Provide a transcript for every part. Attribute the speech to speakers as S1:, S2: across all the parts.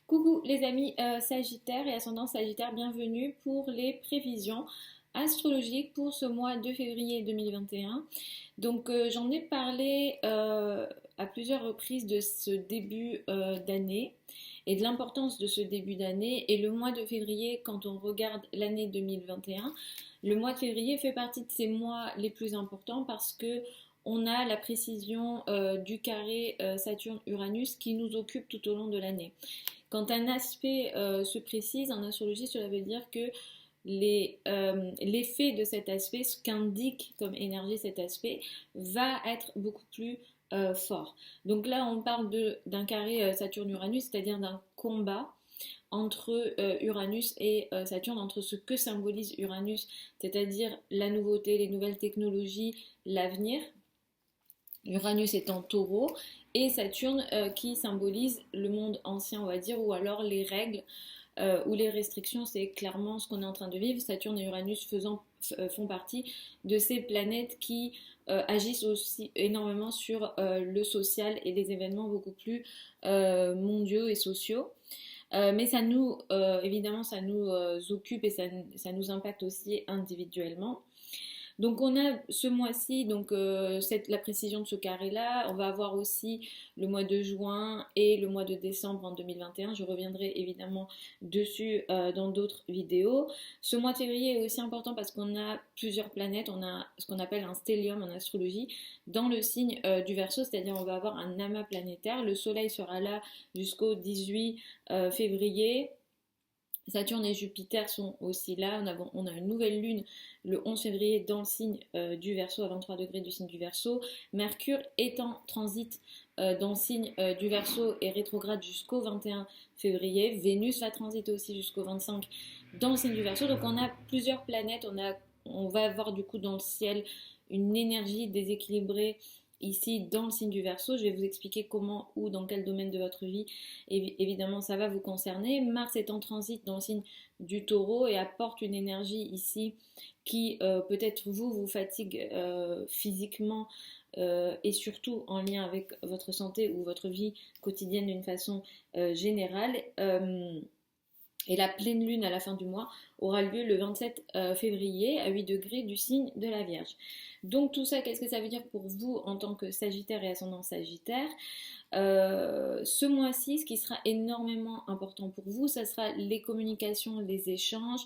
S1: Coucou les amis Sagittaire et ascendant Sagittaire, bienvenue pour les prévisions astrologiques pour ce mois de février 2021. J'en ai parlé à plusieurs reprises de ce début d'année et de l'importance de ce début d'année. Et le mois de février, quand on regarde l'année 2021, le mois de février fait partie de ces mois les plus importants parce que on a la précision du carré Saturne-Uranus qui nous occupe tout au long de l'année. Quand un aspect se précise en astrologie, cela veut dire que l'effet de cet aspect, ce qu'indique comme énergie cet aspect, va être beaucoup plus fort. Donc là, on parle d'un carré Saturne-Uranus, c'est-à-dire d'un combat entre Uranus et Saturne, entre ce que symbolise Uranus, c'est-à-dire la nouveauté, les nouvelles technologies, l'avenir, Uranus étant taureau, et Saturne qui symbolise le monde ancien, on va dire, ou alors les règles ou les restrictions, c'est clairement ce qu'on est en train de vivre. Saturne et Uranus font partie de ces planètes qui agissent aussi énormément sur le social et des événements beaucoup plus mondiaux et sociaux. Mais évidemment, ça nous occupe et ça nous impacte aussi individuellement. Donc on a ce mois-ci la précision de ce carré-là. On va avoir aussi le mois de juin et le mois de décembre en 2021. Je reviendrai évidemment dessus dans d'autres vidéos. Ce mois de février est aussi important parce qu'on a plusieurs planètes. On a ce qu'on appelle un stellium en astrologie dans le signe du Verseau, c'est-à-dire on va avoir un amas planétaire. Le Soleil sera là jusqu'au 18 février. Saturne et Jupiter sont aussi là. On a une nouvelle lune le 11 février dans le signe du Verseau, à 23 degrés du signe du Verseau. Mercure est en transit dans le signe du Verseau et rétrograde jusqu'au 21 février. Vénus va transiter aussi jusqu'au 25 dans le signe du Verseau. Donc on a plusieurs planètes. On va avoir du coup dans le ciel une énergie déséquilibrée ici dans le signe du Verseau. Je vais vous expliquer comment ou dans quel domaine de votre vie évidemment ça va vous concerner. Mars est en transit dans le signe du Taureau et apporte une énergie ici qui peut-être vous fatigue physiquement et surtout en lien avec votre santé ou votre vie quotidienne d'une façon générale. Et la pleine lune à la fin du mois aura lieu le 27 février à 8 degrés du signe de la Vierge. Donc tout ça, qu'est-ce que ça veut dire pour vous en tant que Sagittaire et ascendant Sagittaire? Ce mois-ci, ce qui sera énormément important pour vous, ça sera les communications, les échanges,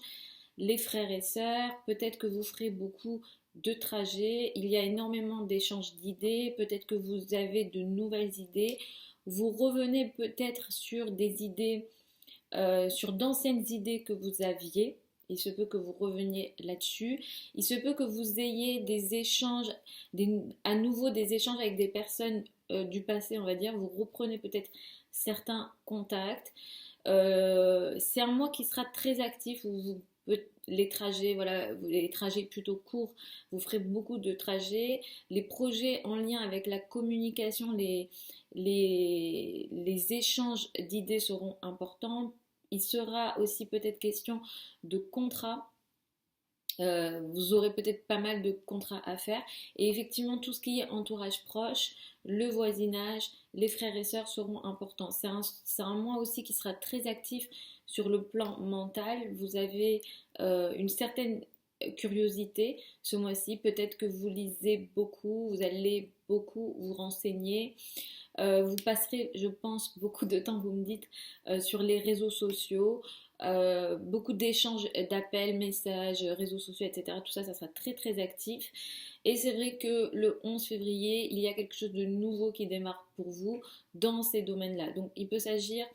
S1: les frères et sœurs. Peut-être que vous ferez beaucoup de trajets. Il y a énormément d'échanges d'idées. Peut-être que vous avez de nouvelles idées. Vous revenez peut-être sur des idées sur d'anciennes idées que vous aviez. Il se peut que vous reveniez là-dessus. Il se peut que vous ayez des échanges, à nouveau des échanges avec des personnes du passé, on va dire. Vous reprenez peut-être certains contacts. C'est un mois qui sera très actif où les trajets, voilà, les trajets plutôt courts, vous ferez beaucoup de trajets. Les projets en lien avec la communication, les échanges d'idées seront importants. Il sera aussi peut-être question de contrats. Vous aurez peut-être pas mal de contrats à faire. Et effectivement, tout ce qui est entourage proche, le voisinage, les frères et sœurs seront importants. C'est un mois aussi qui sera très actif sur le plan mental. Vous avez une certaine curiosité ce mois-ci. Peut-être que vous lisez beaucoup, vous allez beaucoup vous renseigner. Vous passerez, je pense, beaucoup de temps, vous me dites, sur les réseaux sociaux, beaucoup d'échanges d'appels, messages, réseaux sociaux, etc. Tout ça, ça sera très très actif. Et c'est vrai que le 11 février, il y a quelque chose de nouveau qui démarre pour vous dans ces domaines-là. Donc il peut s'agir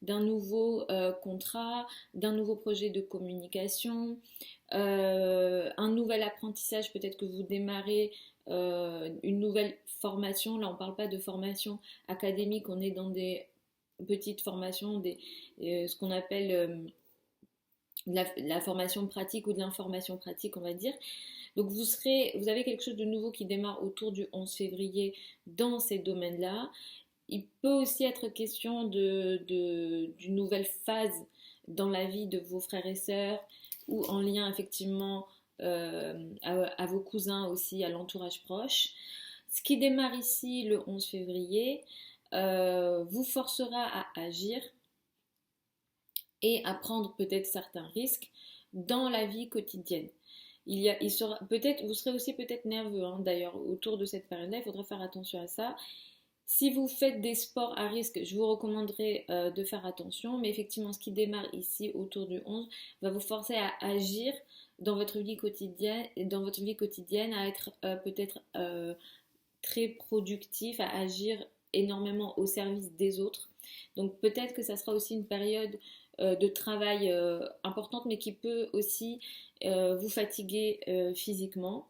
S1: d'un nouveau contrat, d'un nouveau projet de communication, un nouvel apprentissage, peut-être que vous démarrez une nouvelle formation. Là, on ne parle pas de formation académique, on est dans des petites formations, ce qu'on appelle la formation pratique ou de l'information pratique, on va dire. Donc vous avez quelque chose de nouveau qui démarre autour du 11 février dans ces domaines-là. Il peut aussi être question d'une nouvelle phase dans la vie de vos frères et sœurs ou en lien effectivement à vos cousins aussi, à l'entourage proche. Ce qui démarre ici le 11 février vous forcera à agir et à prendre peut-être certains risques dans la vie quotidienne. Il sera peut-être, vous serez aussi peut-être nerveux, hein, d'ailleurs, autour de cette période-là, il faudra faire attention à ça. Si vous faites des sports à risque, je vous recommanderais de faire attention, mais effectivement, ce qui démarre ici autour du 11 va vous forcer à agir dans votre vie quotidienne, à être peut-être très productif, à agir énormément au service des autres. Donc peut-être que ça sera aussi une période de travail importante, mais qui peut aussi vous fatiguer physiquement.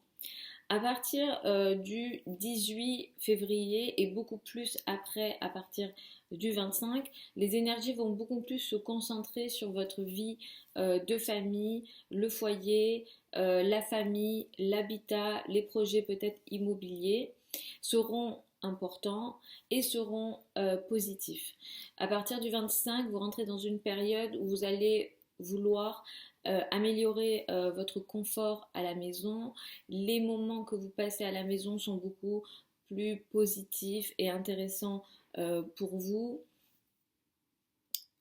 S1: À partir du 18 février et beaucoup plus après, à partir du 25, les énergies vont beaucoup plus se concentrer sur votre vie de famille, le foyer, la famille, l'habitat, les projets peut-être immobiliers seront importants et seront positifs. À partir du 25, vous rentrez dans une période où vous allez vouloir améliorer votre confort à la maison. Les moments que vous passez à la maison sont beaucoup plus positifs et intéressants pour vous.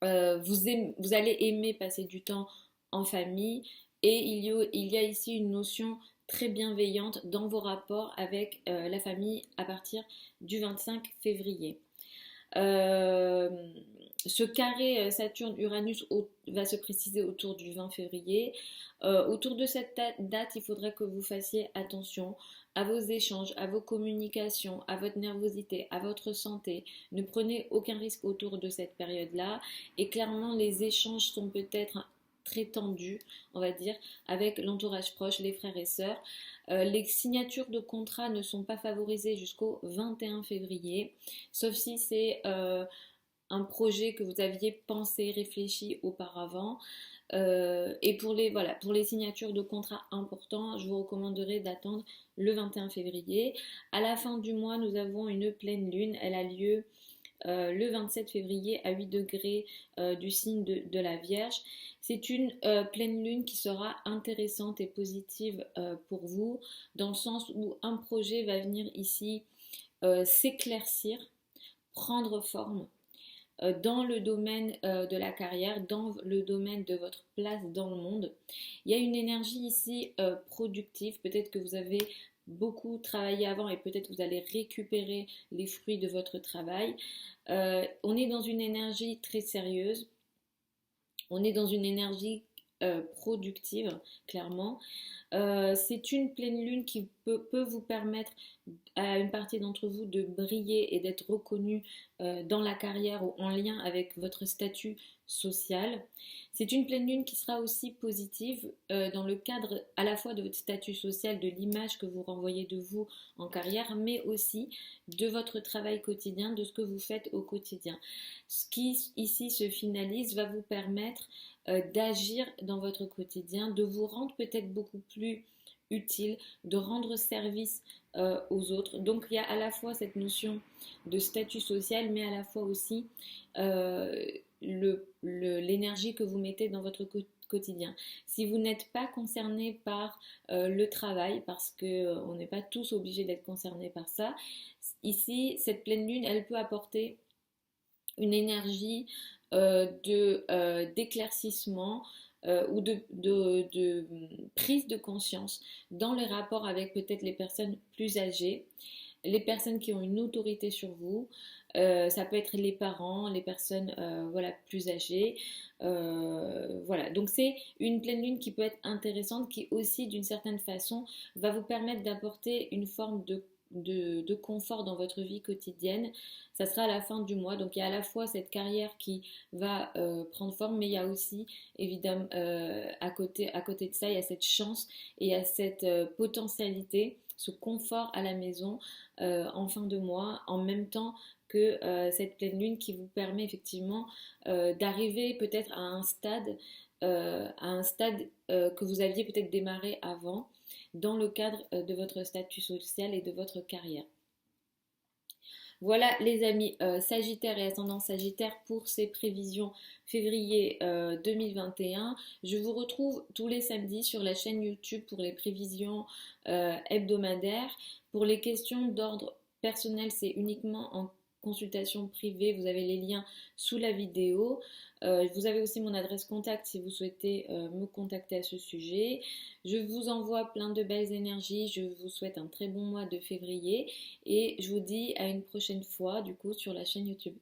S1: Vous allez aimer passer du temps en famille et il y a ici une notion très bienveillante dans vos rapports avec la famille à partir du 25 février. Euh, Ce carré Saturne-Uranus va se préciser autour du 20 février. Autour de cette date, il faudrait que vous fassiez attention à vos échanges, à vos communications, à votre nervosité, à votre santé. Ne prenez aucun risque autour de cette période-là. Et clairement, les échanges sont peut-être très tendus, on va dire, avec l'entourage proche, les frères et sœurs. Les signatures de contrats ne sont pas favorisées jusqu'au 21 février, sauf si c'est un projet que vous aviez pensé, réfléchi auparavant. Et pour les signatures de contrats importants, je vous recommanderais d'attendre le 21 février. À la fin du mois, nous avons une pleine lune. Elle a lieu le 27 février à 8 degrés du signe de la Vierge. C'est une pleine lune qui sera intéressante et positive pour vous, dans le sens où un projet va venir ici s'éclaircir, prendre forme dans le domaine de la carrière, dans le domaine de votre place dans le monde. Il y a une énergie ici productive, peut-être que vous avez beaucoup travaillé avant et peut-être vous allez récupérer les fruits de votre travail. On est dans une énergie très sérieuse, on est dans une énergie productive, clairement. C'est une pleine lune qui peut vous permettre à une partie d'entre vous de briller et d'être reconnu dans la carrière ou en lien avec votre statut social. C'est une pleine lune qui sera aussi positive dans le cadre à la fois de votre statut social, de l'image que vous renvoyez de vous en carrière, mais aussi de votre travail quotidien, de ce que vous faites au quotidien. Ce qui ici se finalise va vous permettre d'agir dans votre quotidien, de vous rendre peut-être beaucoup plus utile, de rendre service aux autres. Donc il y a à la fois cette notion de statut social, mais à la fois aussi euh, l'énergie que vous mettez dans votre quotidien. Si vous n'êtes pas concerné par le travail, parce que on n'est pas tous obligés d'être concernés par ça, ici, cette pleine lune, elle peut apporter une énergie d'éclaircissement ou de prise de conscience dans les rapports avec peut-être les personnes plus âgées, les personnes qui ont une autorité sur vous. Ça peut être les parents, les personnes voilà, plus âgées. Voilà, donc c'est une pleine lune qui peut être intéressante, qui aussi d'une certaine façon va vous permettre d'apporter une forme de confort dans votre vie quotidienne. Ça sera à la fin du mois, donc il y a à la fois cette carrière qui va prendre forme, mais il y a aussi évidemment à côté de ça, il y a cette chance et il y a cette potentialité, ce confort à la maison en fin de mois, en même temps que cette pleine lune qui vous permet effectivement d'arriver peut-être à un stade que vous aviez peut-être démarré avant dans le cadre de votre statut social et de votre carrière. Voilà les amis Sagittaire et ascendant Sagittaire pour ces prévisions février 2021. Je vous retrouve tous les samedis sur la chaîne YouTube pour les prévisions hebdomadaires. Pour les questions d'ordre personnel, c'est uniquement en consultation privée, vous avez les liens sous la vidéo. Vous avez aussi mon adresse contact si vous souhaitez me contacter à ce sujet. Je vous envoie plein de belles énergies. Je vous souhaite un très bon mois de février et je vous dis à une prochaine fois du coup sur la chaîne YouTube.